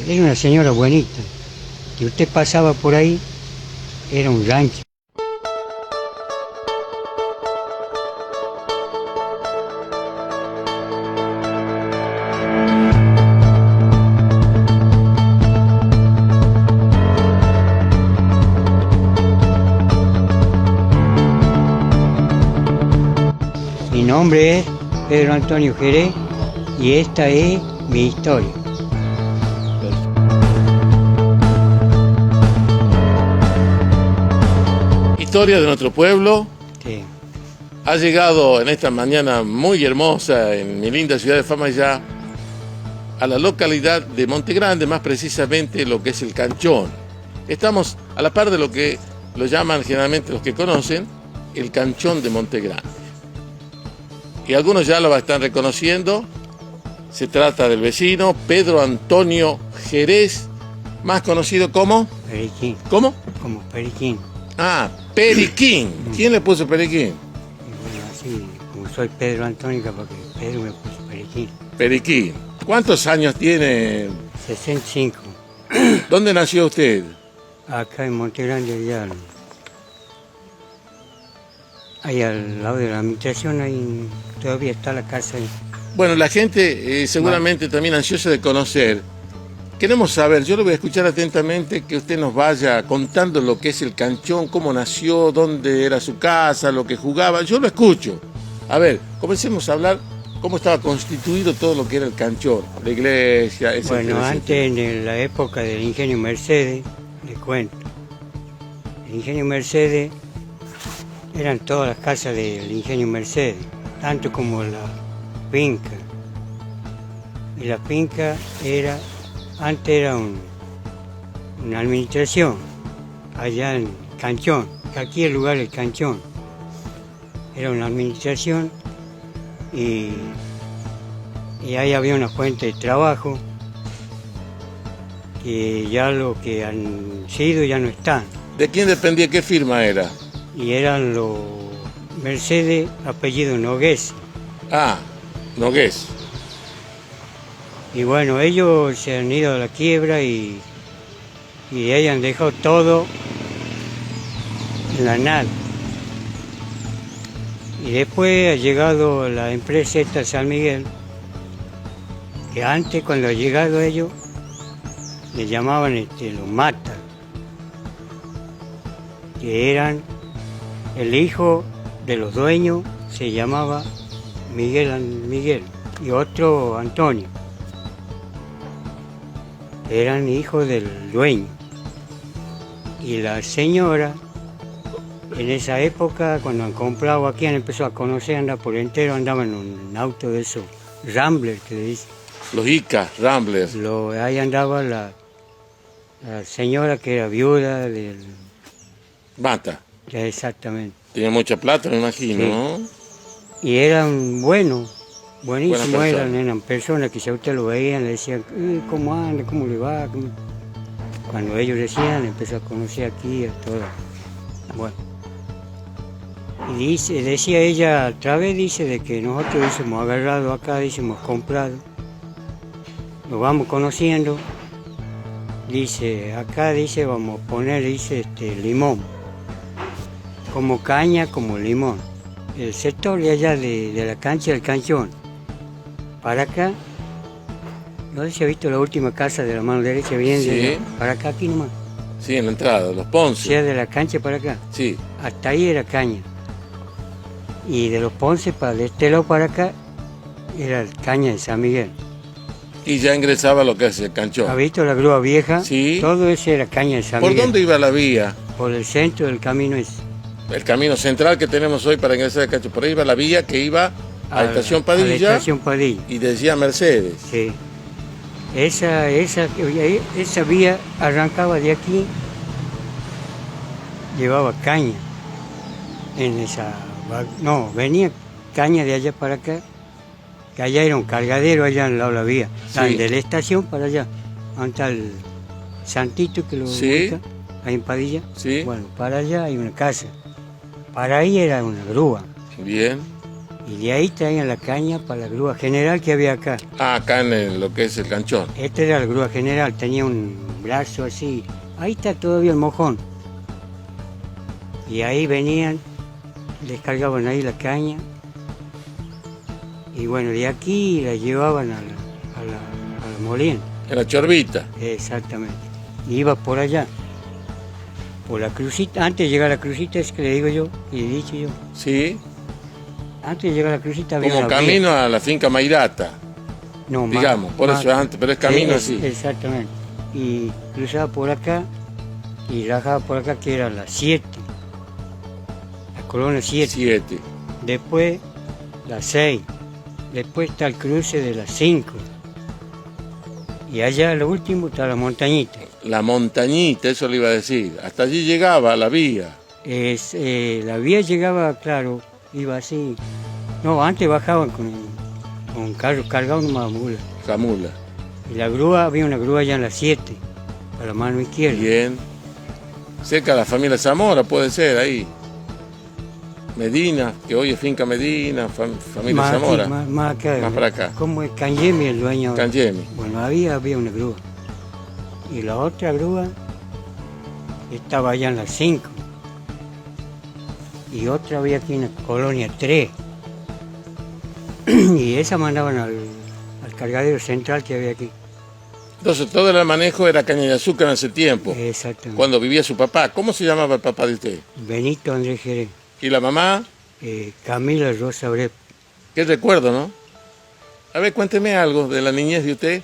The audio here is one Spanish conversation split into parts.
Era una señora buenita. Si usted pasaba por ahí, era un rancho. Mi nombre es Pedro Antonio Jerez y esta es mi historia. Historia de nuestro pueblo. Sí. Ha llegado en esta mañana muy hermosa en mi linda ciudad de Famayá a la localidad de Montegrande, más precisamente lo que es el Canchón. Estamos a la par de lo que lo llaman generalmente los que conocen el Canchón de Montegrande. Y algunos ya lo están reconociendo. Se trata del vecino Pedro Antonio Jerez, más conocido como... Periquín. ¿Cómo? Como Periquín. Ah, Periquín. ¿Quién le puso Periquín? Y bueno, así, como soy Pedro Antonio, porque Pedro me puso Periquín. Periquín. ¿Cuántos años tiene? 65. ¿Dónde nació usted? Acá en Montegrande, ahí al lado de la administración, ahí todavía está la casa ahí. Bueno, la gente seguramente también ansiosa de conocer. Queremos saber, yo lo voy a escuchar atentamente, que usted nos vaya contando lo que es el Canchón, cómo nació, dónde era su casa, lo que jugaba. Yo lo escucho. A ver, comencemos a hablar cómo estaba constituido todo lo que era el Canchón, la iglesia, etcétera. Bueno, etcétera. antes, en la época del Ingenio Mercedes, le cuento. El Ingenio Mercedes eran todas las casas del Ingenio Mercedes, tanto como la finca. Y la finca antes era una administración, allá en Canchón, que aquí el lugar es Canchón. Era una administración y ahí había una fuente de trabajo que ya lo que han sido ya no están. ¿De quién dependía? ¿Qué firma era? Y eran los Mercedes, apellido Nogués. Ah, Nogués. Y bueno, ellos se han ido a la quiebra y ellos han dejado todo en la nada. Y después ha llegado la empresa esta San Miguel, que antes cuando ha llegado ellos, le llamaban los Mata, que eran el hijo de los dueños, se llamaba Miguel y otro Antonio. Eran hijos del dueño. Y la señora, en esa época, cuando han comprado aquí, han empezado a conocer, andar por entero, andaban en un auto de esos, Rambler, que le dicen. Los Ica, Ramblers. Ahí andaba la señora que era viuda del... Mata. Ya exactamente. Tenía mucha plata, me imagino, Sí. ¿no? Y eran buenísimos, Buena eran personas que si a usted lo veían, le decían, ¿cómo anda? ¿Cómo le va? Cuando ellos decían, empezó a conocer aquí a todas. Bueno. Y decía ella, otra vez dice, de que nosotros hemos agarrado acá, hemos comprado, lo vamos conociendo, dice, acá dice, vamos a poner, dice, limón, como caña, como limón. El sector de allá de la cancha del Canchón, para acá, no sé si ha visto la última casa de la mano derecha, bien, Sí. para acá, aquí nomás. Sí, en la entrada, los O Ponce. sea, de la cancha para acá. Sí. Hasta ahí era caña. Y de los Ponce para de este lado para acá era caña de San Miguel. Y ya ingresaba lo que es el Canchón. ¿Ha visto la grúa vieja? Sí. Todo eso era caña de San ¿Por Miguel. dónde iba la vía? Por el centro del camino ese. El camino central que tenemos hoy para ingresar al Canchón. Por ahí iba la vía que iba a la Estación Padilla. A la Estación Padilla. Y decía Mercedes. Sí. Esa vía arrancaba de aquí, llevaba caña. Venía caña de allá para acá, que allá era un cargadero allá al lado de la vía. Sí. De la estación para allá, donde está el Santito que lo Sí. ubica, ahí en Padilla. Sí. Bueno, para allá hay una casa. Para ahí era una grúa. Bien. Y de ahí traían la caña para la grúa general que había acá. Ah, acá lo que es el canchón. Esta era la grúa general, tenía un brazo así. Ahí está todavía el mojón. Y ahí venían, descargaban ahí la caña. Y bueno, de aquí la llevaban a la molina. En la chorbita. Exactamente. Y iba por allá, por la crucita. Antes de llegar a la crucita, es que le digo yo, y he dicho yo. Sí. Antes de llegar a la crucita había Como una camino vía. a la finca Mairata, No, digamos, por eso es antes, pero es camino así. Exactamente. Y cruzaba por acá y bajaba por acá, que era la 7. La colonia 7. 7. Después la 6. Después está el cruce de la 5. Y allá lo último está la montañita. La montañita, eso le iba a decir. Hasta allí llegaba la vía. La vía llegaba, claro, iba así. No, antes bajaban con carros cargados en una mula. Camula. Y la grúa, había una grúa allá en la 7, a la mano izquierda. Bien. Cerca de la familia Zamora, puede ser, ahí. Medina, que hoy es finca Medina, familia Más aquí, Zamora. más acá. Más para acá. ¿Cómo es Canyemi el dueño? Canyemi. Bueno, había una grúa. Y la otra grúa estaba allá en la 5. Y otra había aquí en la colonia 3. Y esa mandaban al cargadero central que había aquí. Entonces todo el manejo era caña de azúcar en ese tiempo. Exactamente. Cuando vivía su papá. ¿Cómo se llamaba el papá de usted? Benito Andrés Jerez. ¿Y la mamá? Camila Rosa Brep. Qué recuerdo, ¿no? A ver, cuénteme algo de la niñez de usted,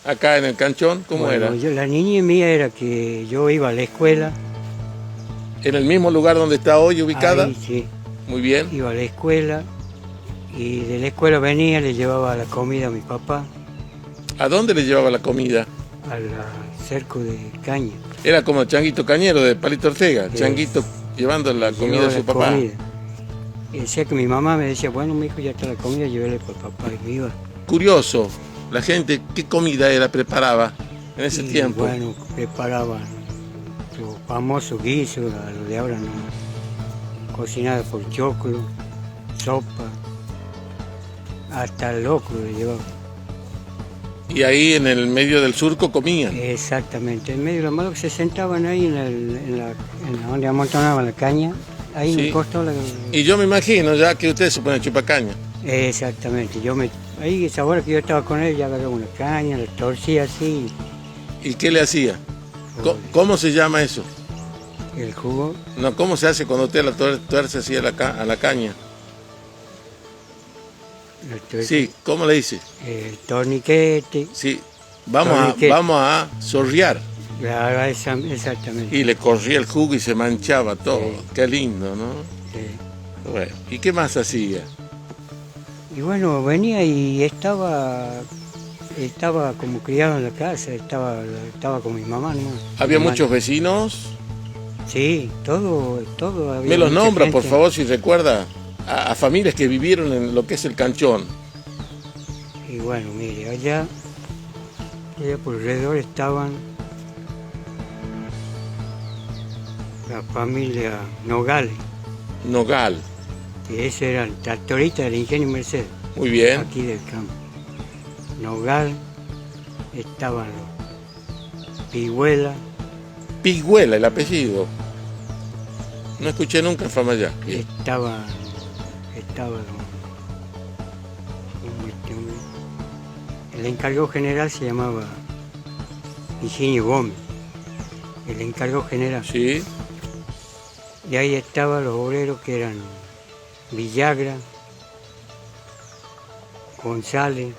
acá en el canchón, ¿cómo Bueno, era? la niñez mía era que yo iba a la escuela. ¿En el mismo lugar donde está hoy ubicada? Ahí, sí. Muy bien. Iba a la escuela y de la escuela venía, le llevaba la comida a mi papá ¿A dónde le llevaba la comida? al cerco de caña. Era como el changuito cañero de Palito Ortega, changuito llevando la comida Llevaba a su la papá. comida. Y decía que mi mamá me decía, bueno, mi hijo, ya está la comida, llévele por papá y me iba. Curioso, la gente, ¿qué comida preparaba en ese Y, tiempo? bueno, preparaban su famoso guiso, a lo de ahora no, cocinada por choclo, sopa, hasta el locro le llevaba. Y ahí en el medio del surco comían. Exactamente, en medio de lo malo que se sentaban ahí en la donde amontonaban la caña, ahí Sí. me costó la... Y yo me imagino ya que usted se pone a chupar caña. Exactamente, ahí esa hora que yo estaba con él, ya agarraba una caña, la torcía así, ¿Y qué le hacía? ¿Cómo se llama eso? el jugo, No, ¿cómo se hace cuando usted la tuerce así a la caña? Sí, ¿cómo le dice? el torniquete, Sí, Torniquete. vamos a sorrear. claro, exactamente. Y le corría el jugo y se manchaba todo. Sí. Qué lindo, ¿no? Bueno, ¿y qué más hacía? Y bueno, venía y estaba como criado en la casa, estaba con mi mamá, ¿no? ¿Había Mi mamá. muchos vecinos? Sí, todo había. Me los mucha nombra, por gente. favor, si recuerda a familias que vivieron en lo que es el canchón. Y bueno, mire, allá por alrededor estaban la familia Nogales, Nogal, que ese era el tractorista del ingenio Mercedes, muy bien. aquí del campo. Nogal, estaban los Pigüela, Pigüela, el apellido. No escuché nunca en Famayá. Bien. estaba el encargado general se llamaba Ingenio Gómez, el encargado general. Sí, Y ahí estaban los obreros que eran Villagra, González,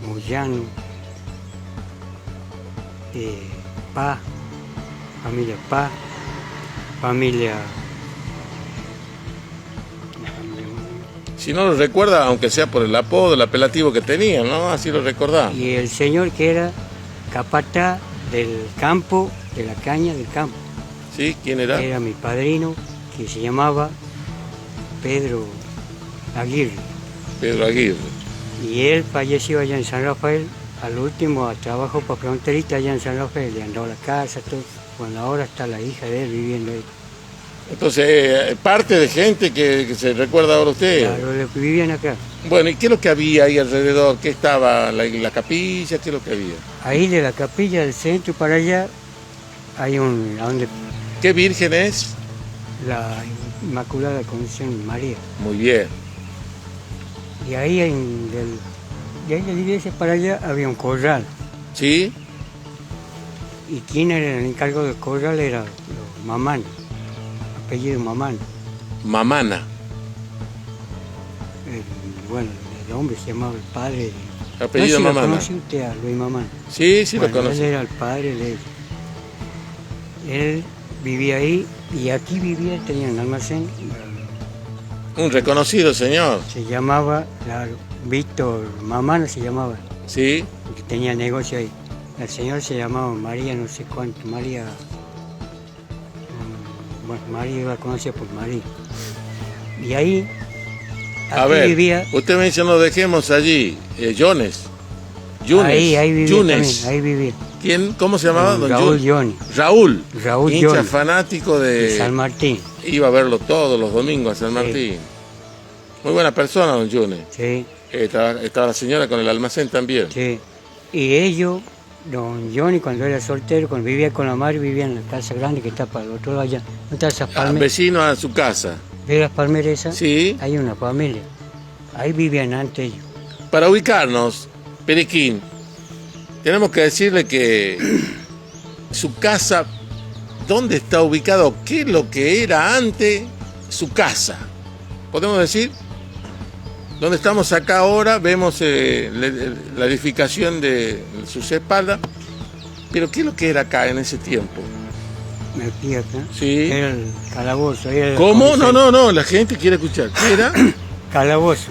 Moyano, Paz, familia Paz, familia... si no lo recuerda, aunque sea por el apodo, el apelativo que tenían, ¿no? Así lo recordamos. Y el señor que era capataz del campo, de la caña del campo. ¿Sí? ¿Quién era? Era mi padrino, que se llamaba Pedro Aguirre. Pedro Aguirre. Y él falleció allá en San Rafael, al último trabajó para Fronterita allá en San Rafael, le andó a la casa, todo. Bueno, ahora está la hija de él viviendo ahí. Entonces, parte de gente que se recuerda ahora usted. Claro, los que vivían acá. Bueno, ¿y qué es lo que había ahí alrededor? ¿Qué estaba? ¿La capilla? ¿Qué es lo que había? Ahí de la capilla del centro para allá hay a donde ¿Qué virgen es? la Inmaculada Concepción María. Muy bien. Y ahí de ahí de la iglesia para allá había un corral. ¿Sí? Y quien era el encargado del corral era los Mamán, apellido Mamán. Mamana. Bueno, el hombre se llamaba el padre. Apellido no sé si Mamana. lo conoce usted a Luis Mamán. Sí, sí Bueno, lo conocí. él era el padre de él. Él vivía ahí y aquí vivía, tenía un almacén. Un reconocido señor. Se llamaba, claro, Víctor Mamán se llamaba, Sí. que tenía negocio ahí. El señor se llamaba María, no sé cuánto, María. Bueno, María iba a conocer por María. Y ahí, A aquí ver, vivía. usted me dice no dejemos allí. Yunes. Ahí vivía Yunes. también, ahí vivía. ¿Quién? ¿Cómo se llamaba? Don Raúl Yunes. Johnny, Raúl. Raúl Hincha Johnny, fanático de San de... Martín. Iba a verlo todos los domingos a San Martín. Muy buena persona, don Yunes. Sí, Estaba la señora con el almacén también. sí. Y ellos, don Johnny, cuando era soltero, cuando vivía con la madre, vivía en la casa grande que está para el otro lado allá. ¿No está esas palmeras? Vecino a su casa. ¿Ve las palmeras esas? Sí. Hay una familia. Ahí vivían antes ellos. Para ubicarnos, Periquín, tenemos que decirle que su casa, ¿dónde está ubicado? ¿Qué es lo que era antes su casa? ¿Podemos decir? Donde estamos acá ahora, vemos la edificación de sus espaldas, pero ¿qué es lo que era acá en ese tiempo? Aquí acá. Sí. Era el calabozo. Era la ¿Cómo? comisaría. No, la gente quiere escuchar. ¿Qué era? Calabozo.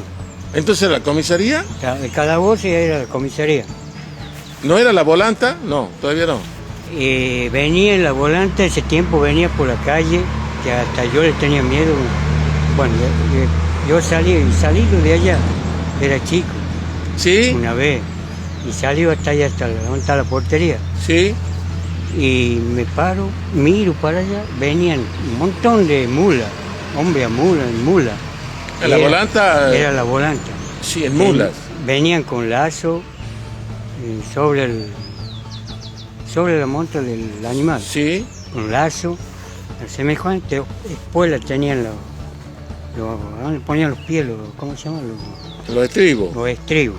Entonces, ¿la comisaría? El calabozo era la comisaría. ¿No era la volanta? No, todavía no. Venía en la volante, ese tiempo venía por la calle, que hasta yo le tenía miedo. Bueno, yo salí de allá, era chico, ¿Sí? una vez, y salí hasta allá, hasta donde está la portería. ¿Sí? Y me paro, miro para allá, venían un montón de mulas, hombre a mula, en mula. ¿En la volanta? Era la volanta. Sí, en mulas. Venían con lazo sobre la monta del animal, Sí. con lazo, semejante espuelas tenían ¿dónde ponían los pies? ¿Cómo se llama? Los estribos. Los estribos.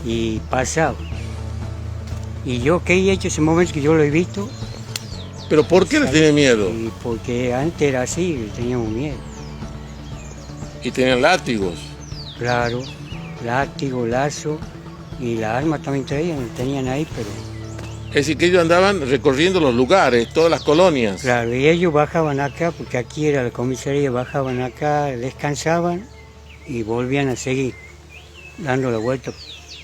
Y pasaba. Y yo, ¿qué he hecho ese momento que yo lo he visto? ¿Pero por qué le tiene miedo? Y porque antes era así, teníamos miedo. Y tenían látigos. Claro, látigo, lazo, y las armas también tenían ahí, pero... Es decir, que ellos andaban recorriendo los lugares, todas las colonias. Claro, y ellos bajaban acá, porque aquí era la comisaría, bajaban acá, descansaban y volvían a seguir, dando la vuelta.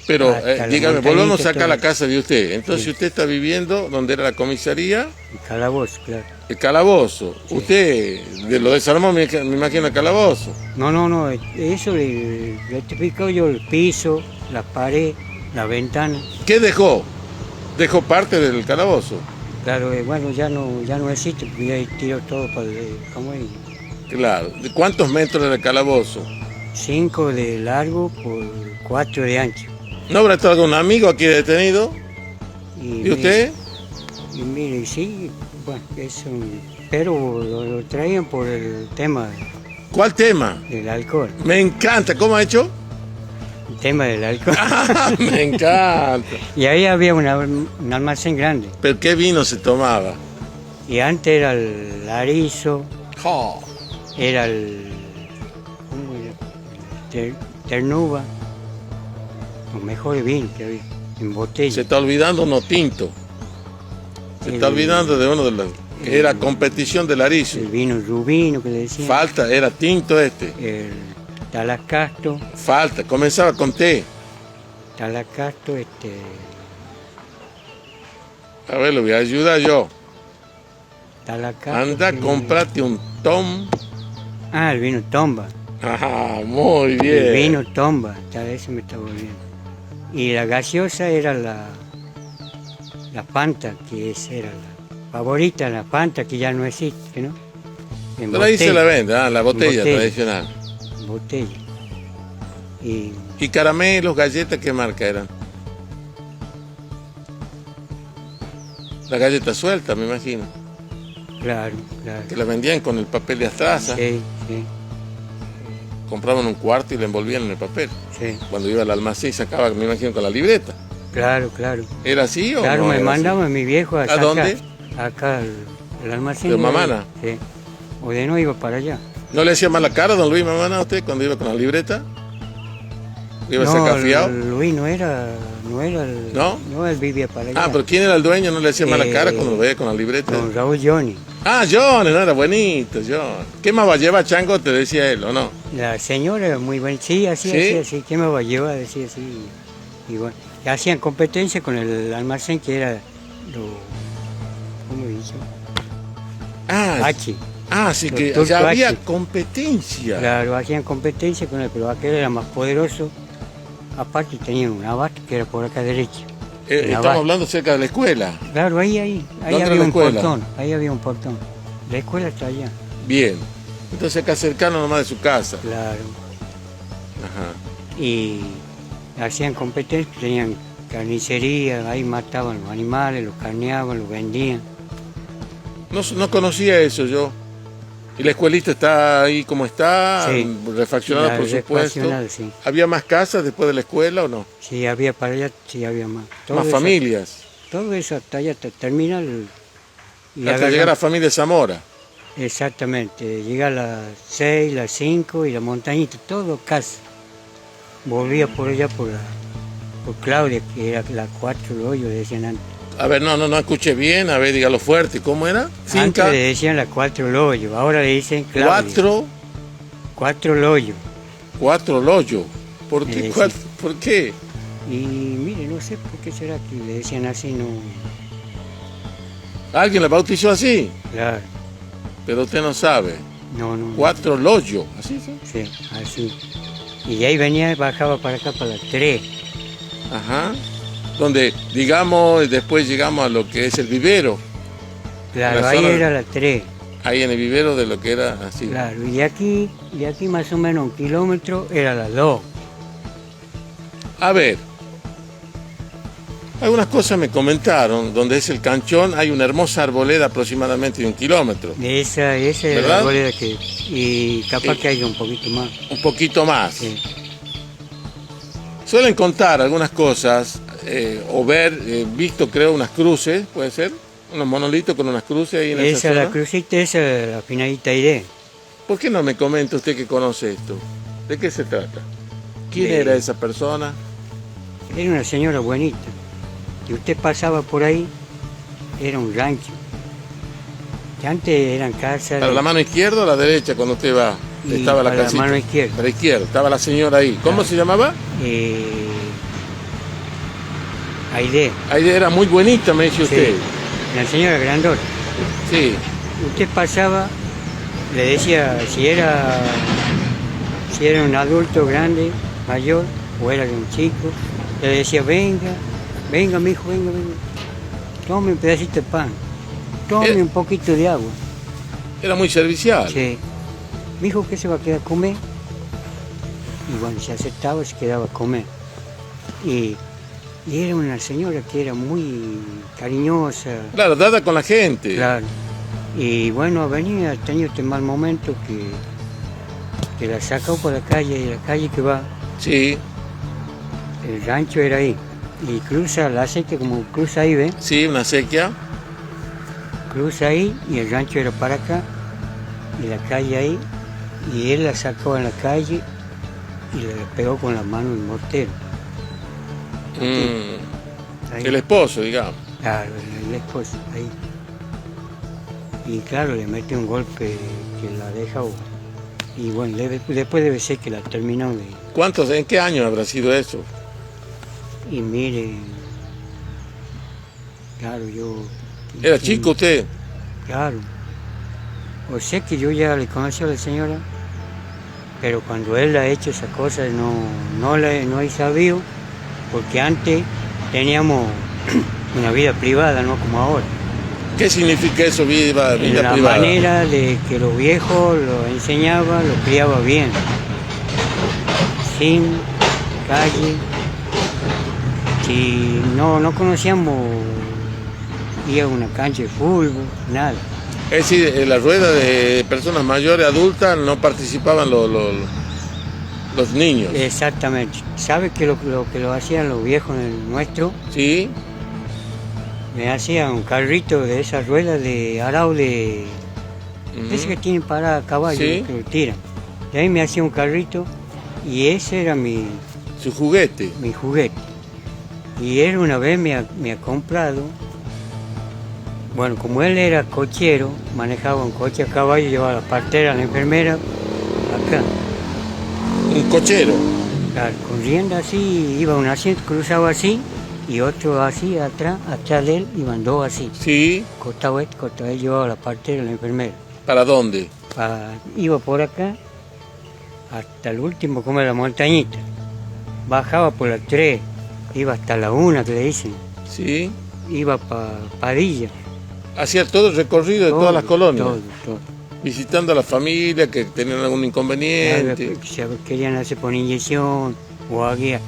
Pero, hasta la dígame, montañita, volvamos acá a todo la eso. casa de usted. Entonces Sí. usted está viviendo donde era la comisaría, El calabozo, claro. el calabozo. Sí. Usted lo desarmó, me imagino, el calabozo. No, eso le explicado yo, el piso, la pared, la ventana. ¿Qué dejó? Dejó parte del calabozo. Claro, bueno, ya no existe, porque ya tiró todo para ¿cómo es? Claro. ¿De cuántos metros era el calabozo? 5 de largo por 4 de ancho. ¿No habrá estado con un amigo aquí detenido? ¿Y usted? Mire, sí, bueno, pero lo traían por el tema ¿Cuál tema? del alcohol. Me encanta. ¿Cómo ha hecho? El tema del alcohol. Me encanta. Y ahí había un almacén grande. ¿Pero qué vino se tomaba? Y antes era el Arizo, Oh. era el... ¿cómo era? Ternuba. Los mejores vinos que había, en botella. Se está olvidando uno tinto. Se está olvidando de uno de los... que era competición del Arizo. El vino rubino que le decían. Falta, era tinto este. El Talacasto. Falta, comenzaba con T. Talacasto, A ver, le voy a ayudar yo. Talacasto. Anda, que- comprate un tom. Ah, el vino Tomba. Ah, muy El bien. vino Tomba, tal vez se me está volviendo. Y la gaseosa era la Fanta, era la favorita, la Fanta, que ya no existe, ¿no? en Pero ahí se la botella, vende, la botella botella. tradicional. botella. Y ¿Y caramelos, galletas, qué marca eran? La galleta suelta, me imagino. claro, claro. Que la vendían con el papel de astraza. Sí, sí, Compraban un cuarto y le envolvían en el papel. sí. Cuando iba al almacén sacaba, me imagino, con la libreta. Claro, claro. ¿Era así o Claro, no me era mandaba mi viejo a sacar. dónde? Acá, el almacén. ¿De Mamana? Sí. O de no iba para allá. así? ¿No le hacía mala cara a don Luis Mamana a usted cuando iba con la libreta? ¿Iba a ser No, cafiado? Luis no era el... ¿No? No, él vivía para allá. Ah, pero ¿quién era el dueño? ¿No le hacía mala cara cuando lo veía con la libreta? Don Raúl Johnny. Ah, John, no era bonito, John. ¿Qué más va a llevar, Chango? Te decía él, ¿o no? La señora era muy buena. Sí, así, ¿Sí? así. ¿Qué me va a llevar? Decía así. Y bueno, y hacían competencia con el almacén que era ¿cómo dice? Ah, H. sí que Doctor ya había H. competencia. Claro, hacían competencia con él, pero aquel era más poderoso. Aparte tenían un abasto que era por acá derecha. El Estamos abasto. hablando cerca de la escuela. Claro, ahí ¿Dónde era había la un escuela? portón. Ahí había un portón. La escuela está allá. Bien. Entonces acá cercano nomás de su casa. Claro. Ajá. Y hacían competencia, tenían carnicería, ahí mataban los animales, los carneaban, los vendían. No conocía eso yo. ¿Y la escuelita está ahí como está? Sí. Refaccionada, La por supuesto. refaccionada, sí. ¿Había más casas después de la escuela o no? Sí, había para allá, sí había más. Todo Más eso- familias. Todo eso hasta allá, hasta terminal. Y Hasta llegar a agarran- familia Zamora. Exactamente, llega a las 6, las 5 y la montañita, todo casa. Volvía por allá por Claudia, que era la 4 el hoyo, le decían antes. A ver, no escuché bien. A ver, dígalo fuerte. ¿Cómo era? Antes Finca. le decían la 4 el hoyo, ahora le dicen Claudia. 4 el hoyo. Cuatro Loyo. ¿Por qué? Sí. ¿Por qué? Y mire, no sé por qué será que le decían así, no. ¿Alguien la bautizó así? Claro, Pero usted no sabe. no. Cuatro Loyo. ¿Así sí? Sí, así. Y de ahí venía y bajaba para acá, para la 3. Ajá. Donde, digamos, después llegamos a lo que es el vivero. Claro, La ahí zona- era la 3. Ahí en el vivero de lo que era así. Claro, y de aquí más o menos 1 kilómetro era la 2. A ver. Algunas cosas me comentaron. Donde es el canchón hay una hermosa arboleda aproximadamente de 1 kilómetro. Esa es ¿Verdad? la arboleda que... Y capaz Sí. que haya un poquito más. Un poquito más. Sí. Suelen contar algunas cosas o ver, visto creo unas cruces, puede ser, unos monolitos con unas cruces ahí en esa Esa, zona. la crucita, esa la finadita ID. ¿Por qué no me comenta usted que conoce esto? ¿De qué se trata? ¿Quién De- era esa persona? Era una señora buenita. Y usted pasaba por ahí, era un rancho. Que antes eran casas... ¿Para la mano izquierda o la derecha cuando usted va? Y Estaba la para la casita. mano izquierda. Para la izquierda, estaba la señora ahí. ¿Cómo Claro. se llamaba? Aide. Ahí era muy bonita, me dice usted. Sí, la señora grandota. Sí. Usted pasaba, le decía si era un adulto grande, mayor, o era de un chico, le decía, venga, mijo, venga. Tome un pedacito de pan, tome un poquito de agua. Era muy servicial. Sí. Mijo, ¿qué se va a quedar a comer? Y bueno, se aceptaba, se quedaba a comer. Y era una señora que era muy cariñosa. Claro, dada con la gente. Claro. Y bueno, venía, tenía este mal momento que la sacó por la calle, y la calle que va, Sí, el rancho era ahí. Y cruza la aceite como cruza ahí, ¿ven? sí, una sequía. Cruza ahí y el rancho era para acá, y la calle ahí, y él la sacó en la calle y le pegó con la mano el mortero. Ahí. El esposo, digamos. Claro, el esposo, ahí. Y claro, le mete un golpe que la deja. Y bueno, después debe ser que la terminó de... ¿En qué año habrá sido eso? Y mire, claro, yo... ¿Era chico usted? Claro. O sea que yo ya le conocí a la señora, pero cuando él ha hecho esa cosa no he sabido, porque antes teníamos una vida privada, no como ahora. ¿Qué significa eso, vida La privada? manera de que los viejos lo enseñaba, lo criaba bien, sin calle. Si no conocíamos ir a una cancha de fútbol, nada. Es decir, en la rueda de personas mayores, adultas, no participaban los niños. Exactamente. ¿Sabe que lo que lo hacían los viejos en el nuestro? ¿Sí? Me hacían un carrito de esas ruedas de arao de ese que tienen para caballo, Sí. que lo tiran. De ahí me hacía un carrito y ese era mi Su juguete. juguete. Y él una vez me ha comprado, bueno, como él era cochero, manejaba un coche a caballo, llevaba la partera a la enfermera acá. Un cochero. Claro, corriendo así, iba un asiento cruzado así y otro así atrás de él iban dos así. Sí. Costado este, costado él llevaba la partera a la enfermera. ¿Para dónde? Iba por acá hasta el último, como la montañita. Bajaba por la 3, iba hasta la 1 que le dicen. Sí. Iba para Padilla. Hacía todo el recorrido de Todo, todas las colonias. Todo. Visitando a la familia que tenían algún inconveniente. Si querían hacer por inyección o había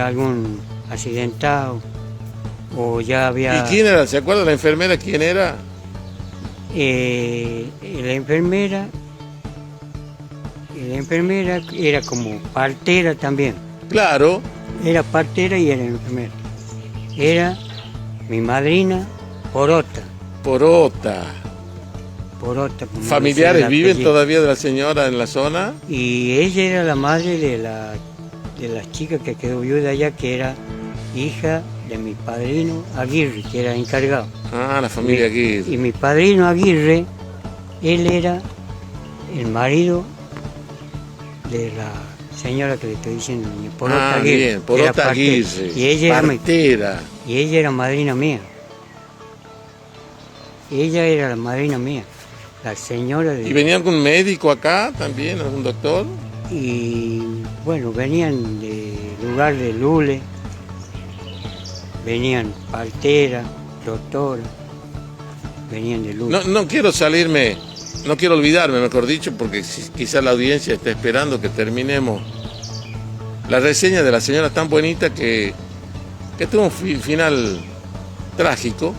algún accidentado o ya había... ¿Y quién era? ¿Se acuerda la enfermera quién era? La enfermera era como partera también. Claro. Era partera y era enfermera. Era mi madrina Porota. Porota. Como ¿Familiares decía el viven apellido. todavía de la señora en la zona? Y ella era la madre de la chica que quedó viuda allá, que era hija de mi padrino Aguirre, que era encargado. Ah, la familia Y Aguirre. mi padrino Aguirre, él era el marido de la señora que le estoy diciendo, doña Porota Aguirre. Bien, que era Porota partera. Aguirre. Y partera. ella era madrina mía. Ella era la madrina mía, la señora de... ¿Y venía algún médico acá también, algún doctor? Y bueno, venían de lugar de Lule, venían partera, doctora, venían de Lule. No quiero salirme, no quiero olvidarme, mejor dicho, porque quizás la audiencia está esperando que terminemos la reseña de la señora tan bonita que tuvo un final trágico.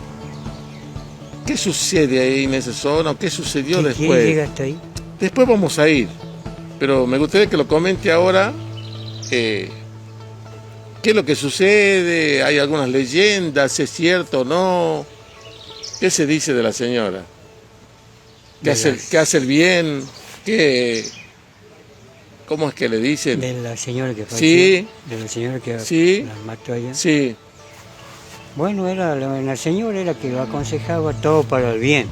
¿Qué sucede ahí en esa zona? ¿O qué sucedió ¿Quién después? llega hasta ahí? Después vamos a ir, pero me gustaría que lo comente ahora. ¿Qué es lo que sucede? ¿Hay algunas leyendas? ¿Es cierto o no? ¿Qué se dice de la señora? ¿Qué hace el bien? ¿Cómo es que le dicen? De la señora que falleció. Sí. De la señora que Sí. la mató allá. Sí. Bueno, la señora era que lo aconsejaba todo para el bien,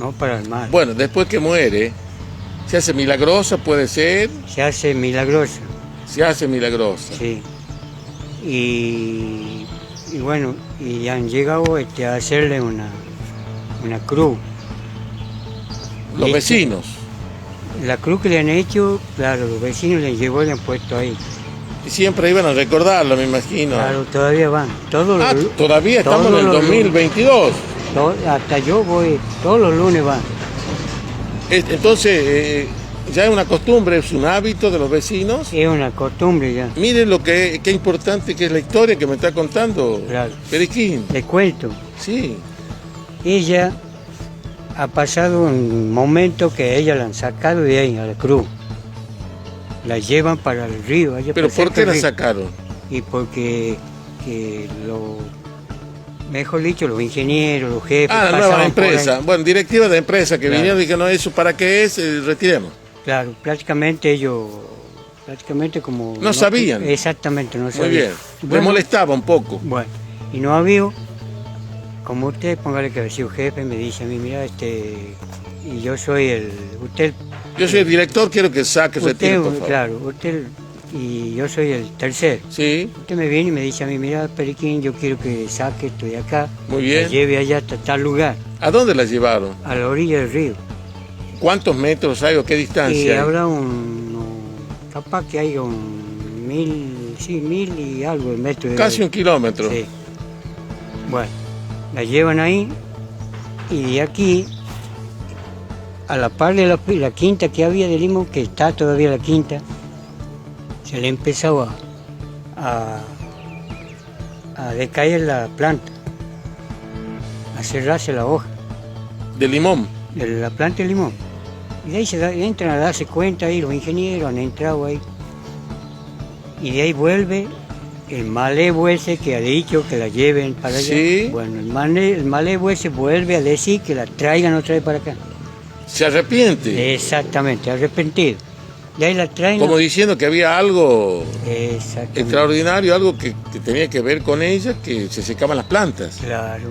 no para el mal. Bueno, después que muere, se hace milagrosa, puede ser. Se hace milagrosa, Se hace milagrosa. sí. Y bueno, y han llegado a hacerle una cruz. Los Hecha. vecinos. La cruz que le han hecho, claro, los vecinos le han puesto ahí. Y siempre iban a recordarlo, me imagino. Claro, todavía van. Todos los, todavía estamos en el todos los 2022. hasta yo voy, todos los lunes van. Entonces, ya es una costumbre, es un hábito de los vecinos. Es una costumbre ya. Miren qué importante que es la historia que me está contando Claro. Periquín. Les cuento, Sí. ella ha pasado un momento que ella la han sacado de ahí, a la cruz. La llevan para el río. Allá ¿Pero para por cerca qué del la río. sacaron? Y porque mejor dicho, los ingenieros, los jefes... La nueva pasaban por ahí. empresa. Bueno, directiva de empresa que Claro. vinieron y dijeron, no, ¿eso para qué es? Retiremos. Claro, prácticamente ellos, como... No sabían. Exactamente, no Muy sabían. bien. Le Bueno, molestaba un poco. bueno, y no había, como usted, póngale que ha sido jefe, me dice a mí, mira, y yo soy Yo soy el director, quiero que saque, retire, por favor. claro, y yo soy el tercero. Sí, Usted me viene y me dice a mí, mira, Periquín, yo quiero que saque esto de acá, muy bien. la lleve allá hasta tal lugar, ¿A dónde la llevaron? a la orilla del río. ¿Cuántos metros hay o qué Y distancia hay? habrá capaz que haya 1000 y algo de metros. Casi un kilómetro. Sí. Bueno, la llevan ahí Y de aquí, a la par de la quinta que había de Limón, que está todavía la quinta, se le empezaba a decaer la planta, a cerrarse la hoja De limón. de la planta de limón. Y de ahí entran a darse cuenta, ahí los ingenieros han entrado ahí. Y de ahí vuelve el malevo ese que ha dicho que la lleven para allá. Sí. Bueno, el malevo ese vuelve a decir que la traigan otra vez para acá. Se arrepiente. Exactamente, arrepentido. Y ahí la traen. Como diciendo que había algo Exactamente. extraordinario, algo que tenía que ver con ella, que se secaban las plantas. Claro.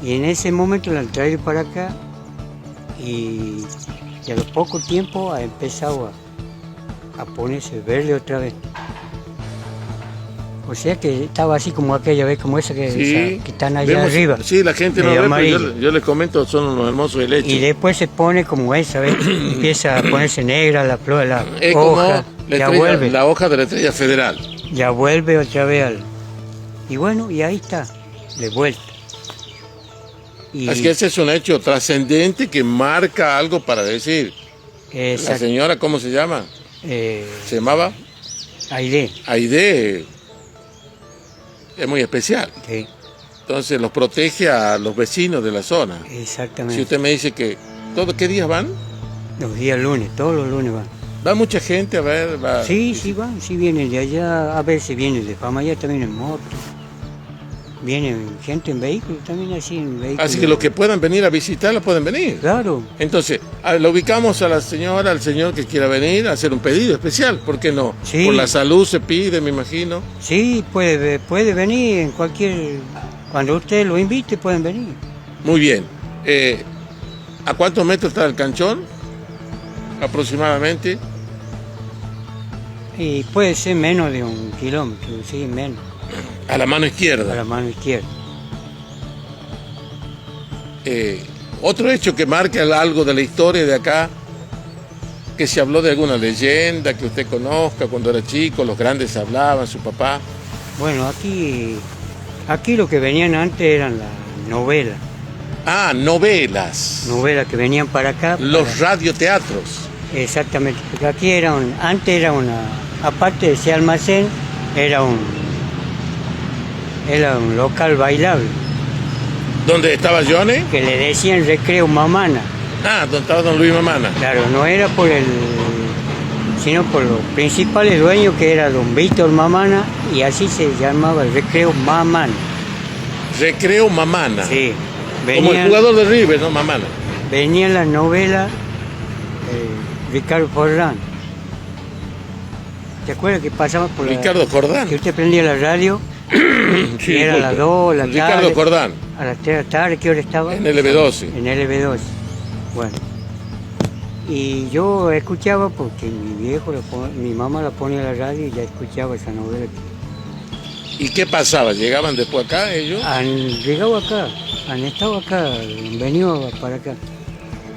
Y en ese momento la han traído para acá y a lo poco tiempo ha empezado a ponerse verde otra vez. O sea que estaba así como aquella vez, como esa que, Sí. que están allá Vemos- arriba. Sí, la gente no medio ve, pero amarillo. yo les comento, son unos hermosos helechos. Y después se pone como esa, ¿ves? Empieza a ponerse negra la flor, la Es como hoja, la, ya estrella- vuelve, la hoja de la estrella federal. ya vuelve otra vez al... Y bueno, y ahí está, de vuelta. Y Así que ese es un hecho trascendente que marca algo para decir. La esa, señora, ¿cómo se llama? Se llamaba Aide, Aide. Es muy especial. sí, Entonces los protege a los vecinos de la zona. exactamente. Si usted me dice que ¿qué días van? Los días lunes, todos los lunes van. Va mucha gente a ver. Va. Sí, sí van, sí vienen de allá, a veces vienen de Famayá también en moto. Vienen gente en vehículos, también así en vehículos. Así que los que puedan venir a visitarla pueden venir. Claro, Entonces, lo ubicamos a la señora, al señor que quiera venir a hacer un pedido especial. ¿Por qué no? Sí. Por la salud se pide, me imagino. sí, puede venir en cualquier... Cuando usted lo invite, pueden venir. Muy bien. ¿A cuántos metros está el canchón? Aproximadamente. Y puede ser menos de 1 kilómetro, sí, menos, A la mano a izquierda. la mano izquierda. Otro hecho que marca algo de la historia de acá, que se habló de alguna leyenda que usted conozca cuando era chico, los grandes hablaban, su papá. Bueno, aquí lo que venían antes eran las novelas. Ah, novelas. Novelas que venían para acá. Los radioteatros. Exactamente, porque aquí antes era aparte de ese almacén, era un local bailable, ¿Dónde estaba Johnny? que le decían Recreo Mamana. Ah, donde estaba don Luis Mamana. Claro, no era sino por los principales dueños, que era don Víctor Mamana, y así se llamaba el Recreo Mamana. Recreo Mamana. Sí, Como el jugador de River, ¿no? Mamana. venían las novelas Ricardo Forlán. ¿Te acuerdas que pasaba por Ricardo Jordán. que usted prendía la radio? Sí, Y era a las 2, la Ricardo tarde. Jordán. A las 3 de la tarde, ¿qué hora estaba? En LB12. En LB12. Bueno. Y yo escuchaba porque mi mamá la ponía a la radio y ya escuchaba esa novela. ¿Y qué pasaba? ¿Llegaban después acá ellos? Han llegado acá, han estado acá, han venido para acá.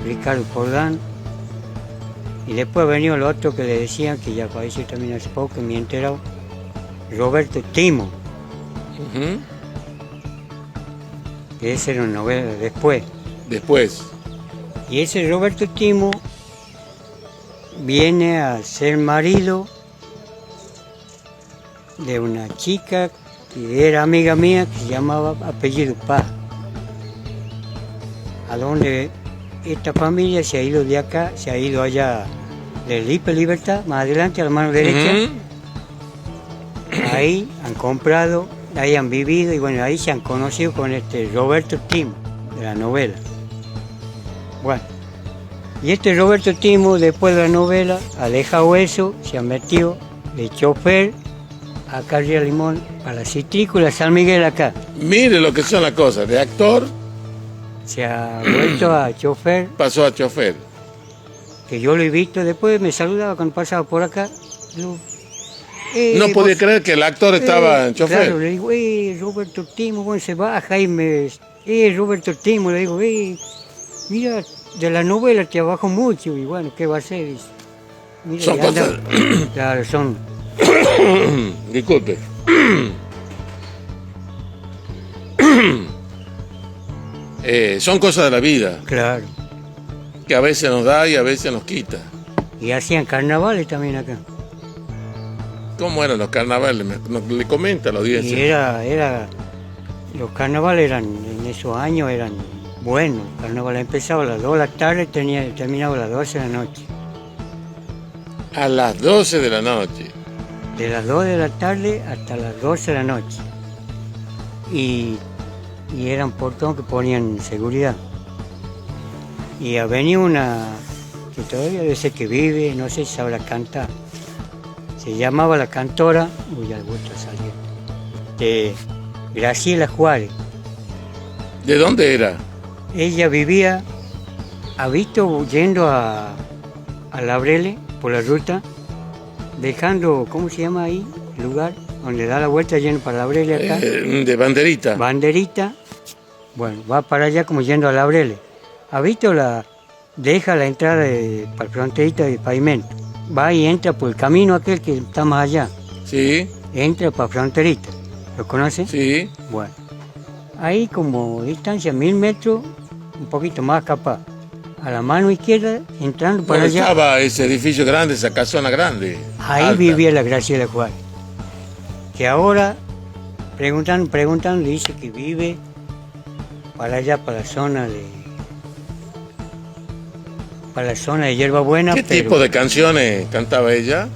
Ricardo Jordán. Y después ha venido el otro que le decían, que ya falleció también hace poco, me he enterado, Roberto Timo, Ujú. que ese era una novela después. Después. Y ese Roberto Timo viene a ser marido de una chica que era amiga mía, que se llamaba apellido Paz, a donde esta familia se ha ido de acá, se ha ido allá del Lipe Libertad, más adelante a la mano derecha. Ujú. Ahí han comprado, ahí han vivido y bueno, ahí se han conocido con este Roberto Timo, de la novela. Bueno, y este Roberto Timo, después de la novela, ha dejado eso, se ha metido de chofer acá arriba de Limón, a la Citrícola San Miguel acá. Mire lo que son las cosas. De actor Se ha vuelto a chofer, pasó a chofer. que yo lo he visto, después me saludaba cuando pasaba por acá. Digo, No podía vos- creer que el actor estaba en chofer. Claro, le digo, Roberto Timo, bueno, se baja y Roberto Timo, le digo, mira, de la novela te abajo mucho, y bueno, ¿qué va a hacer? Dice, mira, Son y anda- cosas- Claro, son, Disculpe. son cosas de la vida, Claro. que a veces nos da y a veces nos quita. Y hacían carnavales también acá. ¿Cómo eran los carnavales? Le comenta a la Y audiencia. los carnavales eran, en esos años eran buenos. El carnaval empezaba a las 2 de la tarde, terminaba a las 12 de la noche. A las 12 de la noche. De las 2 de la tarde hasta las 12 de la noche. Y eran portón que ponían seguridad. Y venía una que todavía debe ser que vive, no sé si sabrá cantar. Se llamaba la cantora, uy, ya gusto salir, de Graciela Juárez. ¿De dónde era? Ella vivía, ha visto yendo a Laurel por la ruta, dejando, ¿cómo se llama ahí? El lugar donde da la vuelta yendo para Laurel acá. De Banderita. Banderita, bueno, va para allá como yendo a Laurel. ¿Ha visto deja la entrada para fronterita de pavimento? Va y entra por el camino aquel que está más allá. Sí, Entra para fronterita. ¿Lo conoce? sí. Bueno, ahí como distancia 1000 metros, un poquito más capaz. A la mano izquierda, entrando para ¿Dónde allá. estaba ese edificio grande, esa casona grande? Ahí alta? vivía la Graciela Juárez. Que ahora, preguntando, dice que vive para allá, para la zona de Hierbabuena. ¿Qué tipo de canciones cantaba ella?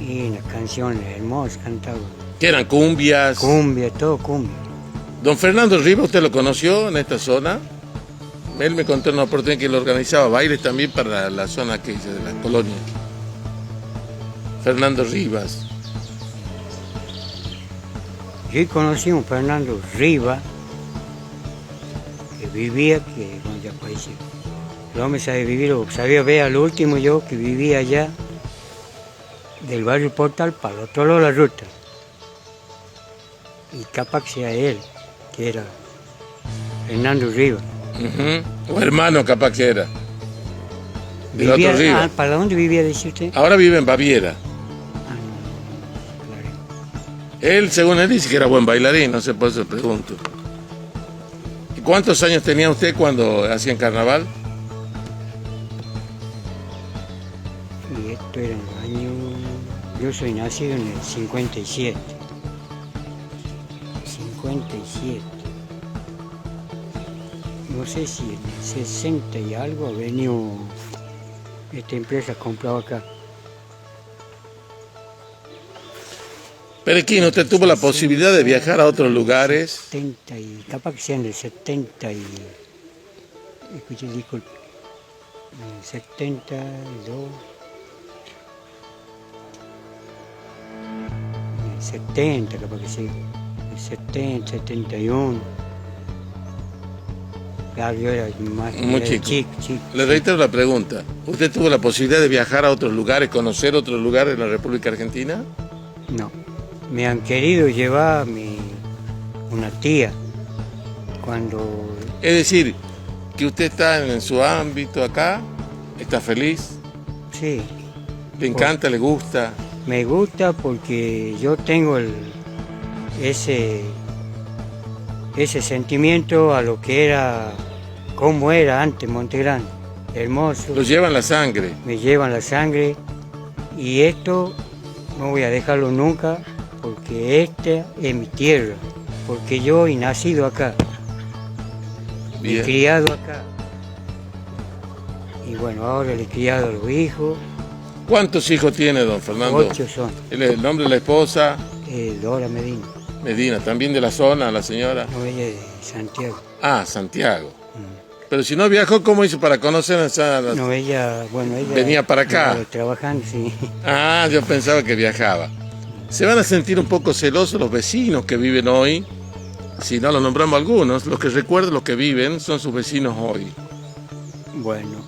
Y las canciones hermosas cantaba. ¿Que eran cumbias? Cumbia, todo cumbia. Don Fernando Rivas, ¿usted lo conoció en esta zona? Él me contó en una oportunidad que él organizaba bailes también para la zona que dice de la colonia. Fernando Rivas. Yo conocí a un Fernando Rivas que vivía, que bueno, ya falleció. El hombre sabe vivir, o sabía ver al último yo que vivía allá del barrio Portal para el otro lado de la ruta. Y capaz que sea él, que era Fernando Rivas. O hermano capaz que era. Del otro Rivas. ¿Para dónde vivía, dice usted? Ahora vive en Baviera. Ah, no, claro. Él, según él, dice que era buen bailarín, no sé, por eso pregunto. ¿Y cuántos años tenía usted cuando hacían carnaval? Y esto era en el año... Yo soy nacido en el 57. 57. No sé si en el 60 y algo ha venido esta empresa comprado acá. Perequín, ¿usted tuvo la posibilidad de viajar a otros lugares? 70 y... Capaz que sea en el 70 y... Escuche, disculpe. En el 72... En el 70, capaz que sea. El 70, 71... Claro, yo era Muy era chico. chico. Le reitero la pregunta. ¿Usted tuvo la posibilidad de viajar a otros lugares, conocer otros lugares en la República Argentina? No. Me han querido llevar una tía cuando... Es decir, que usted está en su ámbito acá, está feliz, Sí, le encanta, le gusta. me gusta porque yo tengo ese sentimiento a lo que era, como era antes Montegrande, hermoso, Lo lleva en la sangre. me llevan la sangre y esto no voy a dejarlo nunca porque esta es mi tierra, porque yo he nacido acá, he Bien. criado acá y bueno, ahora le he criado a los hijos, ¿Cuántos hijos tiene don Fernando? 8 son, El nombre de la esposa, Dora Medina, Medina, también de la zona, la señora. no, ella es de Santiago. Ah, Santiago. Pero si no viajó, ¿cómo hizo para conocer a esa? No, ella Venía para acá. Trabajando, sí. Ah, yo pensaba que viajaba. Se van a sentir un poco celosos los vecinos que viven hoy. Si no los nombramos algunos, los que recuerdo, los que viven, son sus vecinos hoy. Bueno,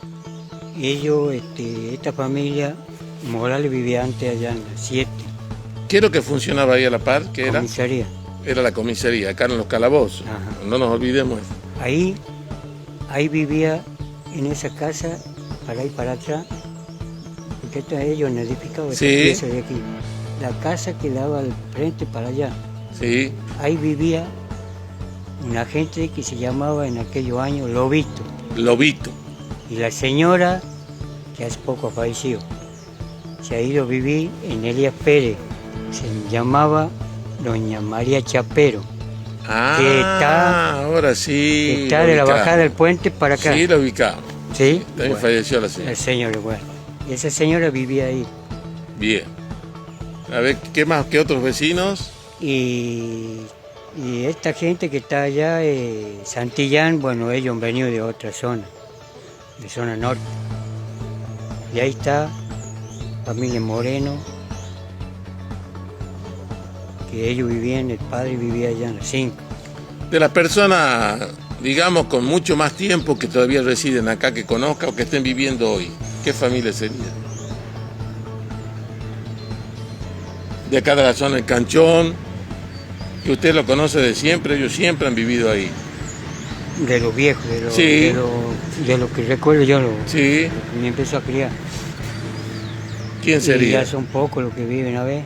ellos, esta familia, Morales vivía antes allá en la 7, ¿Qué es lo que funcionaba ahí a la par? ¿Qué era? comisaría. Era la comisaría, acá en los calabozos. Ajá. No nos olvidemos. Ahí vivía en esa casa, para ahí para atrás, porque ellos han edificado esta Sí. pieza de aquí. La casa que daba al frente para allá. Sí. Ahí vivía una gente que se llamaba en aquellos años Lobito. Lobito. Y la señora, que hace poco falleció, se ha ido a vivir en Elías Pérez. Se llamaba Doña María Chapero. Ah, Que está, ahora sí. que está lo de la ubicamos. bajada del puente para acá. Sí, lo ubicamos. ¿Sí? También Bueno, falleció la el señora. señor, bueno. Y esa señora vivía ahí. Bien. A ver, ¿qué más? ¿Qué otros vecinos? Y esta gente que está allá, Santillán, bueno, ellos han venido de otra zona, de zona norte. Y ahí está familia Moreno, que ellos vivían, el padre vivía allá en las 5. De las personas, digamos, con mucho más tiempo que todavía residen acá, que conozca o que estén viviendo hoy, ¿qué familia sería? De acá de la zona del Canchón, que usted lo conoce de siempre, ellos siempre han vivido ahí. De los viejos, Sí. de lo que recuerdo yo, Sí, que me empezó a criar. ¿quién Y sería? ya son pocos los que viven a ver,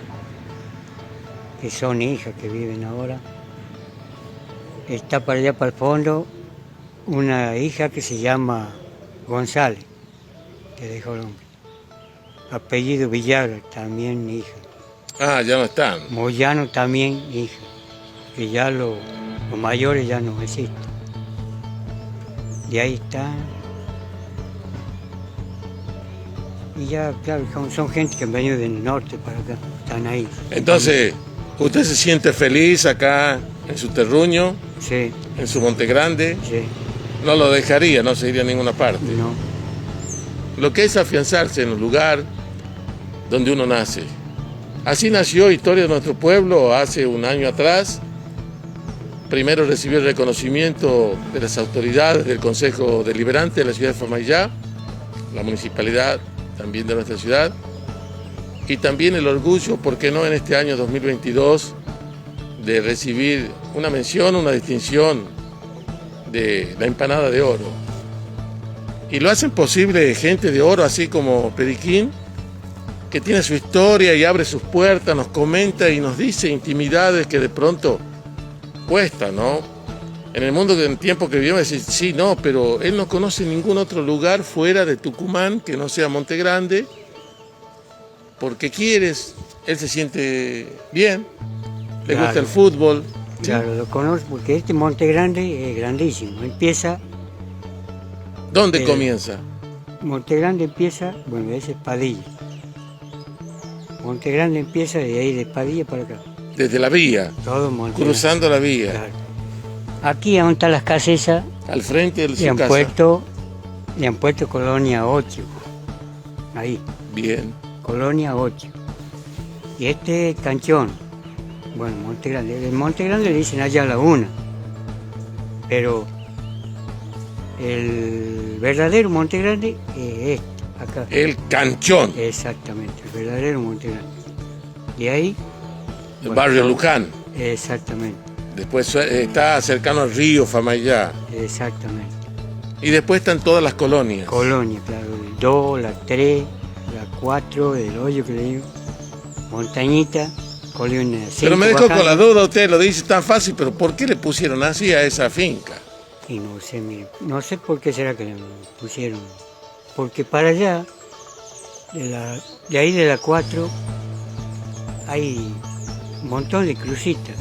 que son hijas que viven ahora. Está para allá, para el fondo, una hija que se llama González, que dejó el hombre. Apellido Villagra, también hija. Ah, ya no están. Moyano también hija. Que ya los mayores ya no existen. Y ahí están. Y ya, claro, son gente que han venido del norte para acá, están ahí. Entonces, ¿usted se siente feliz acá en su terruño, Sí, en su Monte Grande? sí, No lo dejaría, no se iría a ninguna parte. no. Lo que es afianzarse en un lugar donde uno nace. Así nació Historia de nuestro pueblo hace un año atrás. Primero recibió el reconocimiento de las autoridades del Consejo Deliberante de la ciudad de Famaillá, la municipalidad también de nuestra ciudad, y también el orgullo, ¿por qué no en este año 2022, de recibir una mención, una distinción de la empanada de oro? Y lo hacen posible gente de oro, así como Periquín, que tiene su historia y abre sus puertas, nos comenta y nos dice intimidades que de pronto cuesta, ¿no? En el mundo del tiempo que vivimos, decir, sí, no, pero él no conoce ningún otro lugar fuera de Tucumán que no sea Monte Grande, porque quieres, él se siente bien, le Claro. gusta el fútbol. Claro, lo conozco porque este Monte Grande es grandísimo. Empieza, ¿Dónde comienza? Monte Grande empieza, bueno, ese es Padilla. Monte Grande empieza de ahí, de Padilla para acá. Desde la vía, Todo Monte cruzando la vía, Grande. Claro. Aquí, donde están las casas esas, al frente de le su han casa. puesto Colonia 8. Ahí, Bien. Colonia 8. Y este Canchón, bueno, Monte Grande. El Monte Grande le dicen allá Laguna. Pero el verdadero Monte Grande es este, acá. El Canchón, Exactamente, el verdadero Monte Grande. Y ahí, el bueno, barrio Luján. exactamente, Después está cercano al río Famaillá. exactamente. Y después están todas las colonias. Colonia, claro, el 2, la 3, la 4, el hoyo que le digo, Montañita, Colonia 5. Pero me dejó con la duda, usted lo dice tan fácil, pero ¿por qué le pusieron así a esa finca? Y no sé, mire, no sé por qué será que le pusieron. Porque para allá, de ahí de la 4, hay un montón de crucitas.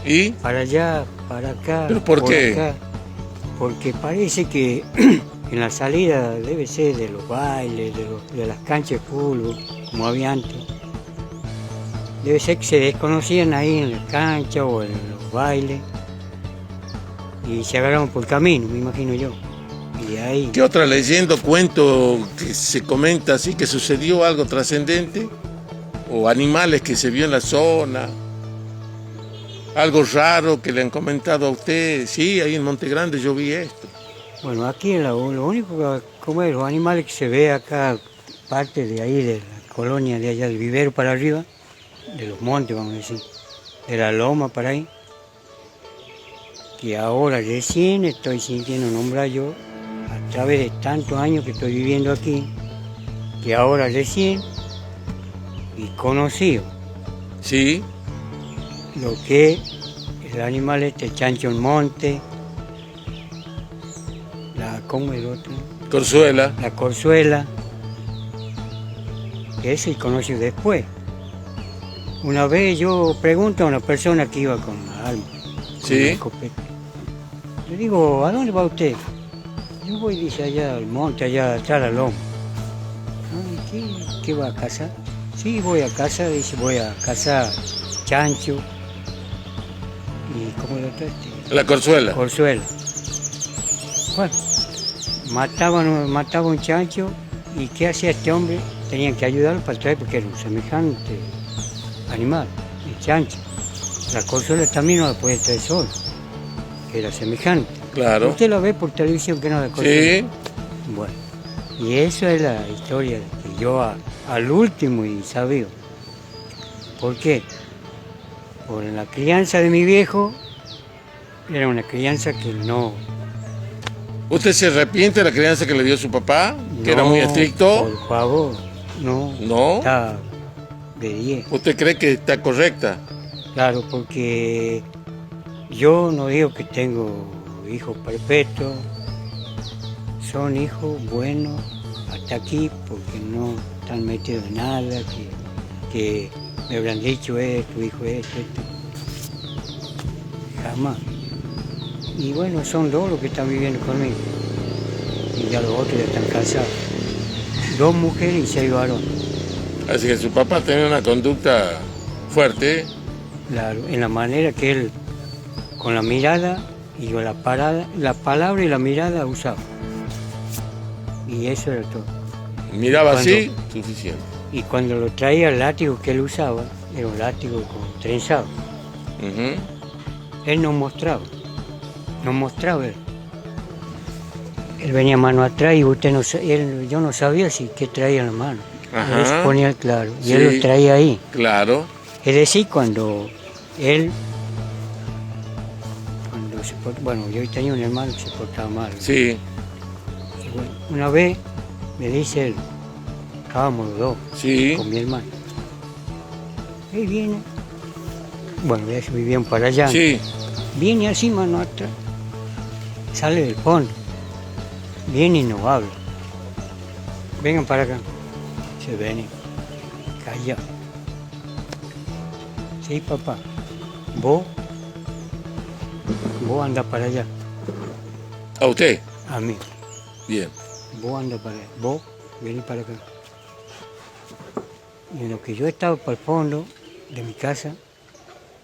¿Y? Para allá, para acá. ¿Pero por qué? Acá. Porque parece que en la salida debe ser de los bailes, de las canchas de fútbol, como había antes. Debe ser que se desconocían ahí en la cancha o en los bailes y se agarraron por camino, me imagino yo. Y ahí, ¿Qué otra leyenda o cuento que se comenta así que sucedió algo trascendente? ¿O animales que se vio en la zona? ¿Algo raro que le han comentado a usted? Sí, ahí en Monte Grande yo vi esto. bueno, aquí lo único que como es, los animales que se ve acá, parte de ahí, de la colonia de allá, del vivero para arriba, de los montes, vamos a decir, de la loma para ahí, que ahora recién estoy sintiendo nombrar yo, a través de tantos años que estoy viviendo aquí, que ahora recién y conocido Sí, lo que es el animal chancho en monte, ¿cómo es el otro? Corzuela. La corzuela, que ese conoció después. Una vez yo pregunto a una persona que iba con arma, Sí. con una escopeta. Le digo, ¿a dónde va usted? Yo voy, dice, allá al monte, allá atrás a la loma. ¿Qué va a cazar? Sí, voy a cazar, dice, voy a cazar chancho y ¿cómo lo trate? La corzuela. Corzuela. Bueno, mataba un chancho y ¿qué hacía este hombre? Tenían que ayudarlo para traer porque era un semejante animal, el chancho. La corzuela también no la podía traer sola, que era semejante. Claro. Usted lo ve por televisión que no la corzuela. Sí. Bueno, y eso es la historia que yo al último y sabido. ¿Por qué? Por la crianza de mi viejo, era una crianza que no... ¿Usted se arrepiente de la crianza que le dio su papá? ¿Que era muy estricto? Por favor, no. ¿No? Está de 10. ¿Usted cree que está correcta? Claro, porque yo no digo que tengo hijos perpetuos, son hijos buenos hasta aquí porque no están metidos en nada, que me habrán dicho tu hijo esto. Jamás. Y bueno, son dos los que están viviendo conmigo. Y ya los otros ya están casados. 2 mujeres y 6 varones. Así que su papá tenía una conducta fuerte. Claro, en la manera que él, con la mirada y con la palabra y la mirada usaba. Y eso era todo. Miraba Cuando- así, suficiente. Y cuando lo traía el látigo que él usaba, era un látigo con trenzado. Ujú. Él no mostraba él. Él venía mano atrás y yo no sabía si qué traía en la mano. Ajá. Él se ponía claro y Sí. él lo traía ahí. Claro. Es decir, cuando yo tenía un hermano que se portaba mal. Sí, Y bueno, una vez me dice él, estábamos los dos sí. con mi hermano. Y viene, bueno, ya se vivían para allá. Sí. Viene así mano atrás, sale del fondo, viene y nos habla. Vengan para acá. Se ven, calla. Sí, papá, vos andás para allá, ¿A usted? a mí. Bien. Vos andás para allá, vos vení para acá. Y en lo que yo estaba para el fondo de mi casa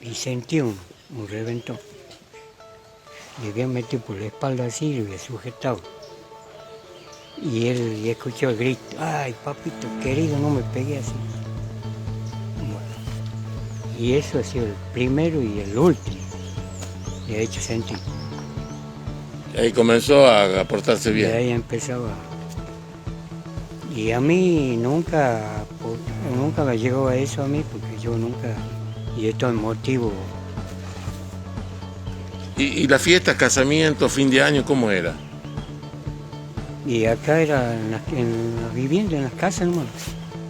y sentí un reventón. Le había metido por la espalda así y lo había sujetado. Y él escuchó el grito, ay papito querido, no me pegué así. Bueno, y eso ha sido el primero y el último. Le he hecho sentir. Ahí comenzó a portarse De bien. ahí empezaba. Y a mí nunca me llegó a eso a mí, porque yo nunca, y esto es motivo. ¿Y la fiesta, casamiento, fin de año, cómo era? Y acá era en la vivienda, en las casas nomás,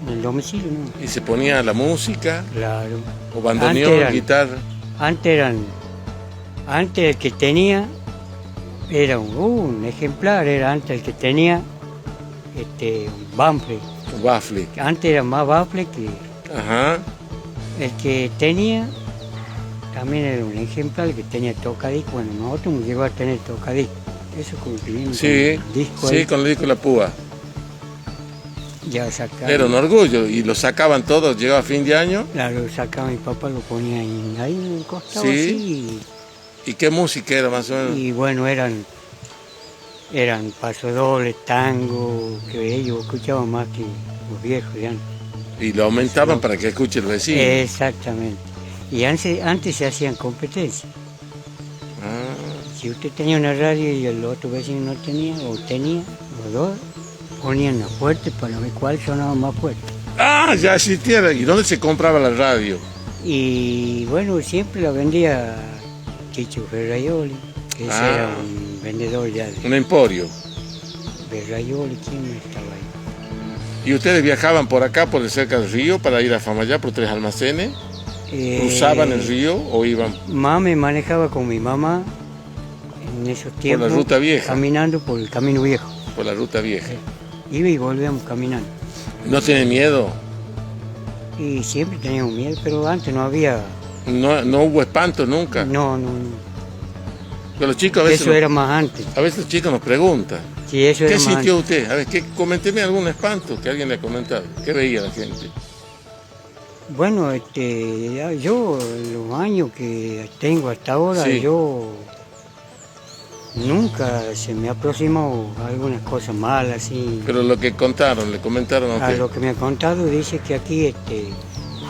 en el domicilio nomás. ¿Y se ponía la música? Claro. ¿O bandoneón, guitarra? Antes el que tenía, era un ejemplar, era antes el que tenía un bafle. Bafle. Antes era más bafle que Ajá. el que tenía, también era un ejemplar que tenía tocadisco. Bueno, nosotros nos llegó a tener tocadisco. Eso como que viene Sí, con el disco sí, ahí, con el disco de la púa. ya sacaba. Era un orgullo. ¿Y lo sacaban todos? ¿Llegaba fin de año? Claro, sacaba mi papá, lo ponía ahí en el costado Sí. así. ¿Y qué música era más o menos? Y bueno, eran pasodobles, tango, que ellos escuchaban más que los viejos de antes. Y lo aumentaban para que escuche el vecino. Exactamente. Y antes se hacían competencias. Ah, Si usted tenía una radio y el otro vecino no tenía, o tenía, los dos ponían la fuerte para ver cuál sonaba más fuerte. Ah, ya existía. ¿Y dónde se compraba la radio? Y bueno, siempre la vendía Chicho Ferraioli, que ese Ah. era un vendedor ya de Un emporio. Ferraioli, ¿quién estaba ahí? ¿Y ustedes viajaban por acá, por cerca del río, para ir a Famayá, por 3 almacenes? ¿Cruzaban el río o iban Mamá me manejaba con mi mamá en esos tiempos. por la ruta vieja? Caminando por el camino viejo. Por la ruta vieja. Iba y volvíamos caminando. ¿No tiene miedo? Y siempre teníamos miedo, pero antes no había... No hubo espanto nunca. No. Pero los chicos a veces, Eso era más antes. a veces los chicos nos preguntan, Sí, eso ¿qué era más sintió antes. usted? A ver, coménteme algún espanto que alguien le ha comentado. ¿Qué veía la gente? Bueno, yo los años que tengo hasta ahora, Sí. yo nunca se me aproximó algunas cosas malas así. Pero lo que contaron, le comentaron a A usted. lo que me ha contado dice que aquí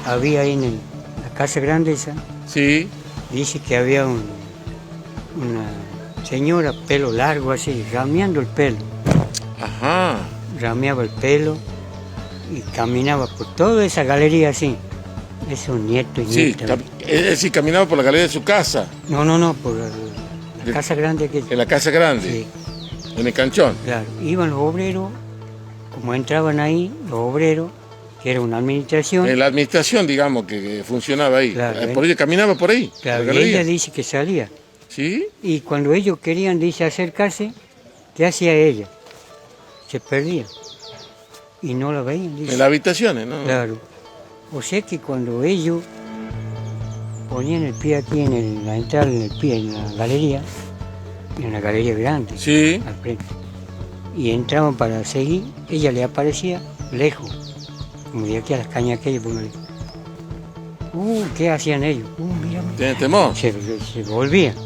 había ahí en la casa grande esa, Sí, dice que había una señora pelo largo así, rameando el pelo, ajá. rameaba el pelo y caminaba por toda esa galería así. Esos nietos y Sí, nietas. es decir, caminaba por la galería de su casa, No, por la casa grande que... en la casa grande, Sí, en el canchón. claro. Iban los obreros, como entraban ahí, los obreros, que era una administración, En la administración, digamos, que funcionaba ahí. Claro, Por ello caminaba por ahí, por claro, la y galería. ella dice que salía. ¿Sí? Y cuando ellos querían, dice, acercarse, ¿qué hacía ella? Se perdía. Y no la veían, dice. En las habitaciones, ¿no? Claro. O sea que cuando ellos ponían el pie aquí en la entrada, en el pie, en la galería grande, Sí, al frente, y entraban para seguir, ella le aparecía lejos, como de aquí a las cañas aquellas, póngale. ¿Qué hacían ellos? Mírame. tiene temor. Se volvían.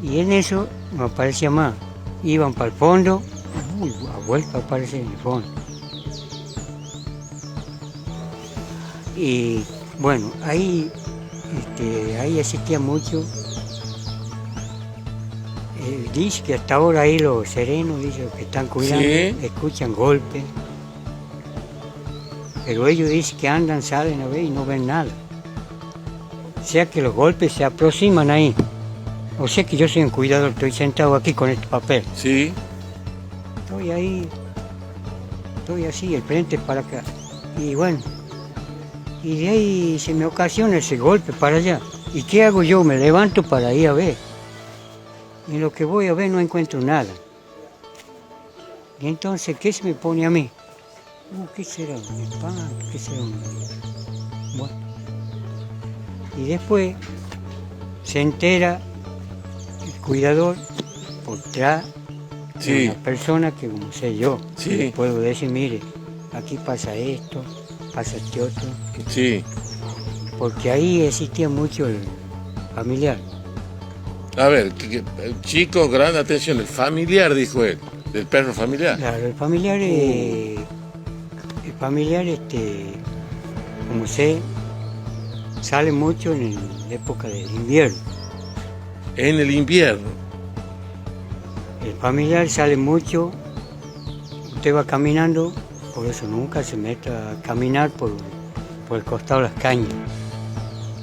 Y en eso no aparecía más. Iban para el fondo, a vuelta aparece en el fondo. Y bueno, ahí existía mucho. Dice que hasta ahora ahí los serenos, dice, los que están cuidando, Sí. escuchan golpes. Pero ellos dicen que andan, salen a ver y no ven nada. O sea que los golpes se aproximan ahí. O sea que yo soy un cuidador, estoy sentado aquí con este papel. Sí, Estoy ahí, estoy así, el frente para acá. Y bueno, y de ahí se me ocasiona ese golpe para allá. ¿Y qué hago yo? Me levanto para ir a ver. Y en lo que voy a ver no encuentro nada. Y entonces, ¿qué se me pone a mí? ¿Qué será? Un espanto, ¿qué será? Bueno. Y después se entera el cuidador por detrás de sí, una persona que, como sé yo, Sí. le puedo decir, mire, aquí pasa esto, pasa este otro. sí. Porque ahí existía mucho el familiar. A ver, chicos, gran atención. El familiar, dijo él. Del perro familiar. Claro, el familiar, como sé, sale mucho en la época del invierno. En el invierno. El familiar sale mucho, usted va caminando, por eso nunca se meta a caminar por el costado de las cañas.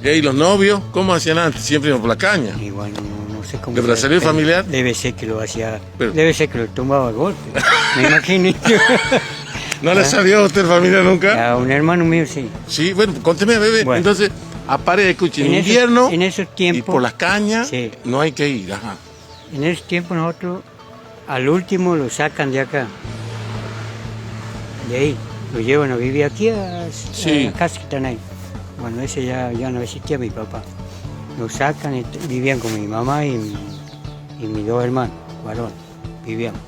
¿Y ahí los novios? ¿Cómo hacían antes? Siempre iban por la caña. Y bueno, no sé cómo... ¿De Brasil pero familiar? Debe ser que lo hacía, Pero- debe ser que lo tomaba a golpe, me imagino. ¿No le salió a usted el familiar nunca? A un hermano mío sí. Sí, bueno, conteme, bebé. Bueno. Entonces, aparece, escuche, en esos- invierno en esos y tiempos, por las cañas Sí. no hay que ir. Ajá. en esos tiempos nosotros al último lo sacan de acá, de ahí, lo llevan a vivir aquí a Sí. las casas que están ahí. Bueno, ese ya no existía mi papá. Lo sacan, vivían con mi mamá y mis dos hermanos, varones, vivíamos.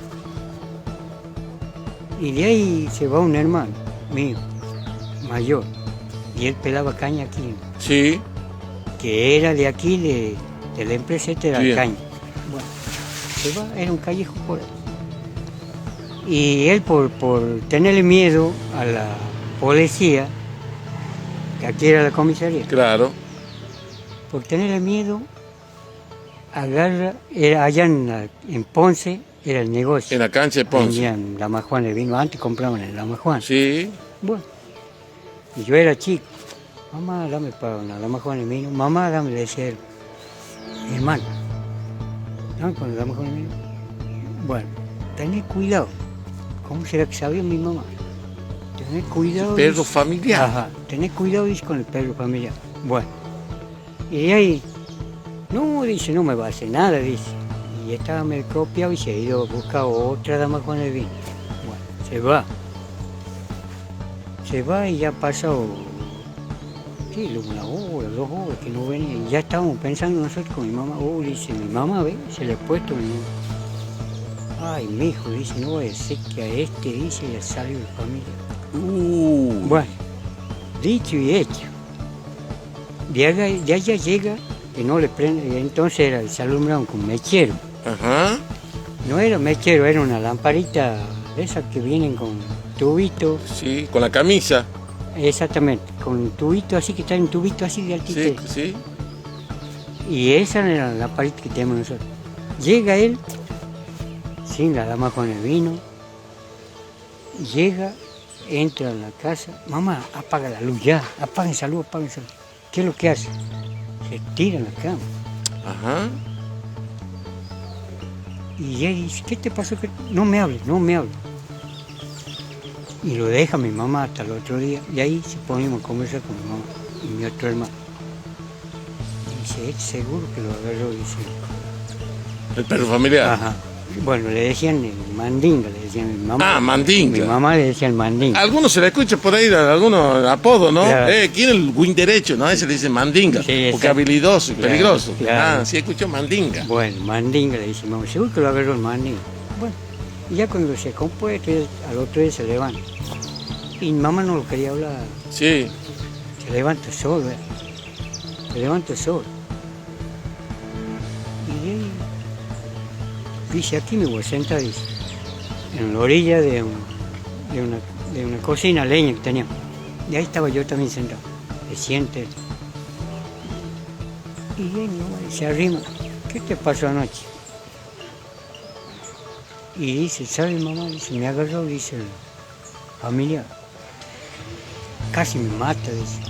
Y de ahí se va un hermano mío, mayor, y él pelaba caña aquí, Sí, que era de aquí, de la empresa esta de la Bien. caña. Bueno, se va, era un callejón por ahí. Y él por tenerle miedo a la policía, que aquí era la comisaría, claro. por tenerle miedo, agarra, era allá en Ponce, era el negocio. En la cancha de Ponce. Vendían la Majuan de vino, antes compraban en la Majuan. Sí, Bueno, y yo era chico. Mamá, dame para una lama Juan de vino. Mamá, dame, le decía él. Mi hermano. Dame para una lama Juan de vino. Bueno, tened cuidado. ¿Cómo será que sabía mi mamá? Tener cuidado. Perro dice. familiar. Ajá, tener cuidado, dice, con el perro familiar. Bueno, y de ahí, no, dice, no me va a hacer nada, dice. Y estaba medio copiado y se ha ido a buscar otra dama con el vino. Bueno, se va. Se va y ya ha pasado, sí, una hora, 2 horas que no venía. Y ya estábamos pensando nosotros con mi mamá, dice, mi mamá, ve, se le ha puesto mi mamá. Ay, mi hijo, dice, no voy a decir que a este, dice, ya salió de familia. Bueno, dicho y hecho. De allá llega, que no le prende, entonces era, se alumbraron con mechero. Ajá. No era mechero, era una lamparita de esas que vienen con tubito. Sí, con la camisa. Exactamente, con un tubito así, que está en un tubito así de altito. Sí, sí. Y esa era la lamparita que tenemos nosotros. Llega él, sin la dama con el vino, llega, entra en la casa, mamá, apaga la luz ya, apaguen esa luz, apaguen esa luz. ¿Qué es lo que hace? Se tira en la cama. Ajá. Y él dice, ¿qué te pasó? No me hables, no me hables. Y lo deja mi mamá hasta el otro día. Y ahí se ponemos a conversar con mi mamá y mi otro hermano. Y dice, ¿es seguro que lo agarró? Dice. El perro familiar. Ajá. Bueno, le decían el mandinga, le decían mi mamá. Ah, mandinga. Mi mamá le decía el mandinga. A algunos se le escucha por ahí, algunos apodos, ¿no? Claro. ¿Quién es el win derecho? ¿No? Ese le dice mandinga, Sí, porque exacto. habilidoso y Claro, peligroso. claro. Ah, sí escuchó mandinga. Bueno, mandinga le dice, mamá, seguro que lo agarró el mandinga. Bueno, y ya cuando se compuesto, al otro día se levanta. Y mi mamá no lo quería hablar, Sí. se levanta solo, se levanta solo. Y él dice, aquí me voy a sentar, dice, en la orilla de una cocina leña que teníamos. Y ahí estaba yo también sentado, se siente. Y él se arrima, ¿qué te pasó anoche? Y dice, ¿sabes, mamá? Dice, me agarró, dice, el familiar. Casi me mata, dice.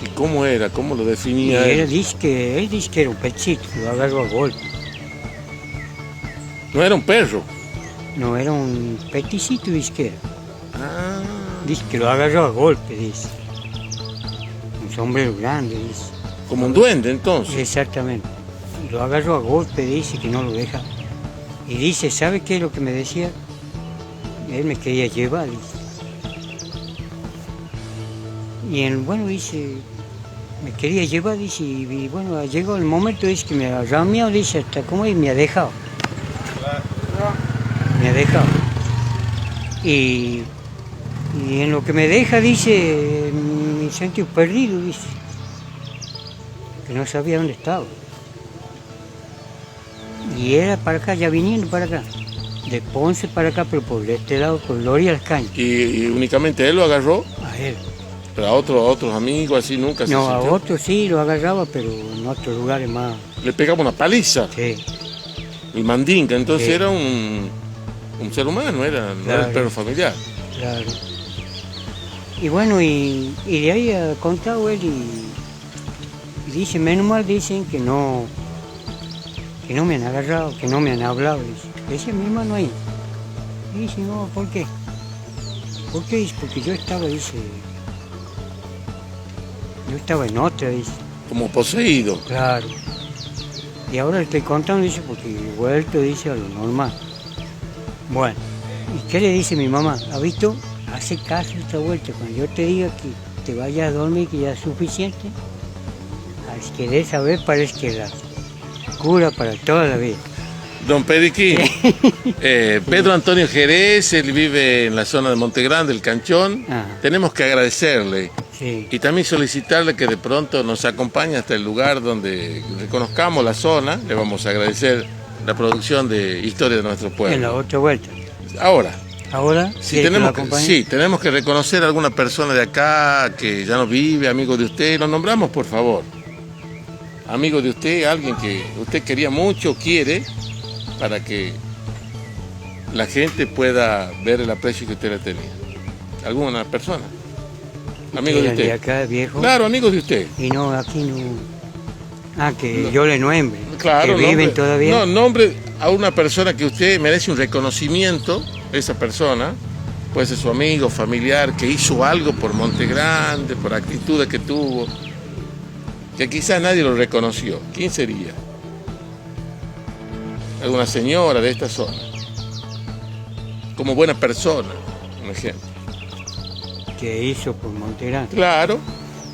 ¿Y cómo era? ¿Cómo lo Y definía él él? dice que era un pechito, que lo agarró a golpe. No era un perro. No, era un peticito, dice que era. Ah. Dice que lo agarró a golpe, dice. Un sombrero grande, dice. Como un duende, entonces. Exactamente. Y lo agarró a golpe, dice que no lo deja. Y dice, ¿sabe qué es lo que me decía? Él me quería llevar, dice. Y bueno, dice, me quería llevar, dice, y bueno, llegó el momento, dice, que me ha rameado, dice, hasta como y me ha dejado. Me ha dejado. Y en lo que me deja, dice, me sentí perdido, dice, que no sabía dónde estaba. Y era para acá, ya viniendo para acá, de Ponce para acá, pero por este lado, por la orilla de las cañas, Y únicamente él lo agarró, a él. pero a otros amigos así nunca se No, a sintió. otros sí lo agarraba, pero en otros lugares más. Le pegaba una paliza. Sí, El mandinga, entonces Sí. era un ser humano, no era el Claro. perro familiar. claro. Y bueno, y de ahí ha contado él y dice, menos mal dicen que no me han agarrado, que no me han hablado, dice. Decía mi hermano ahí. Y dice, no, ¿por qué? ¿Por qué? Dice, porque yo estaba, dice, yo estaba en otra, dice. Como poseído. Claro. Y ahora le estoy contando, dice, porque he vuelto, dice, a lo normal. Bueno, ¿y qué le dice mi mamá? ¿Ha visto? Hace caso esta vuelta. Cuando yo te diga que te vayas a dormir, que ya es suficiente, es que de esa vez parece que la cura para toda la vida. Don Periquín, Pedro Antonio Jerez, él vive en la zona de Montegrande, el Canchón. Ajá. Tenemos que agradecerle Sí, y también solicitarle que de pronto nos acompañe hasta el lugar donde reconozcamos la zona. Le vamos a agradecer la producción de Historia de nuestro en la pueblo. otra vuelta. Ahora, Ahora, si ¿quiere que lo tenemos que, acompañe? sí, tenemos que reconocer a alguna persona de acá que ya no vive, amigo de usted, lo nombramos por favor. Amigo de usted, alguien que usted quería mucho, quiere, para que la gente pueda ver el aprecio que usted le tenía. ¿Alguna persona? Amigo de ¿Quieren de usted. acá, viejo? Claro, amigos de usted. Y no, aquí no. Ah, que yo le nombre. Claro, que viven nombre, todavía. No, nombre a una persona que usted merece un reconocimiento esa persona, puede ser su amigo, familiar, que hizo algo por Montegrande, por actitudes que tuvo, que quizás nadie lo reconoció. ¿Quién sería? Alguna señora de esta zona, como buena persona, un ejemplo. Que hizo por Montegrande. Claro.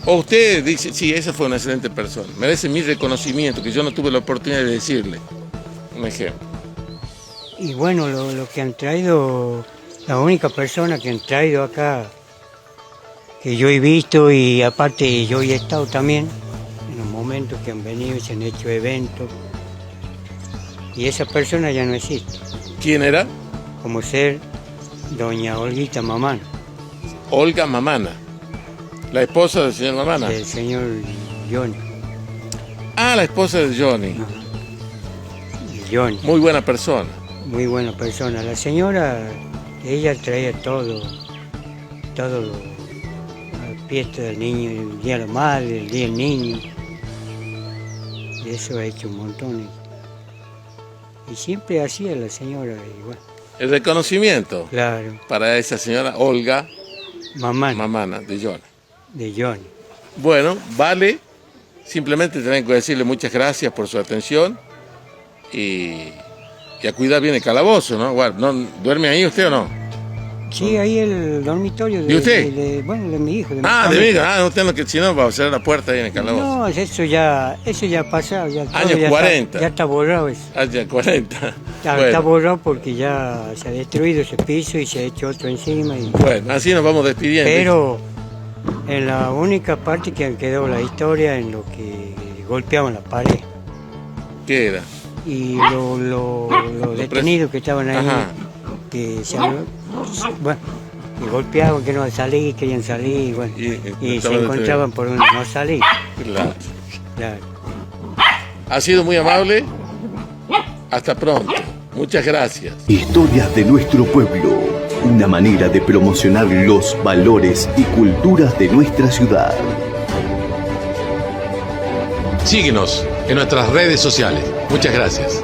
O usted dice, sí, esa fue una excelente persona, merece mi reconocimiento, que yo no tuve la oportunidad de decirle. Un ejemplo. Y bueno, lo que han traído, la única persona que han traído acá, que yo he visto y aparte yo he estado también, en los momentos que han venido y se han hecho eventos, y esa persona ya no existe, ¿Quién era? como ser doña Olguita Mamana, Olga Mamana, la esposa del señor Mamana. del señor Johnny. Ah, la esposa de Johnny. Johnny, Muy buena persona. muy buena persona. La señora, ella traía todo la fiesta del niño, el día de la madre, el día del niño. Y eso ha hecho un montón. Y siempre hacía la señora igual. El reconocimiento Claro, para esa señora Olga mamá Mamana de Johnny. de Johnny. Bueno, vale, simplemente tengo que decirle muchas gracias por su atención y a cuidar bien el calabozo, ¿no? Bueno, ¿duerme ahí usted o no? Sí, ahí el dormitorio ¿De usted? bueno, de mi hijo. De mi Ah, de familia. mí, no tengo que, si no, va a cerrar la puerta ahí en el calabozo. No, eso ya ha pasado. Ya, todo Años ya 40. ya está borrado eso. Allá 40. Está Bueno, borrado porque ya se ha destruido ese piso y se ha hecho otro encima. bueno, así nos vamos despidiendo. Pero en la única parte que quedó la historia en lo que golpeaban la pared. ¿Qué era? Y los detenidos que estaban ahí, Ajá. que bueno, que golpeaban, que no salían, querían salir, bueno, Y y se estaban encontraban por donde no salir. Claro. Claro. Ha sido muy amable. Hasta pronto. Muchas gracias. Historias de nuestro pueblo, una manera de promocionar los valores y culturas de nuestra ciudad. Síguenos en nuestras redes sociales. Muchas gracias.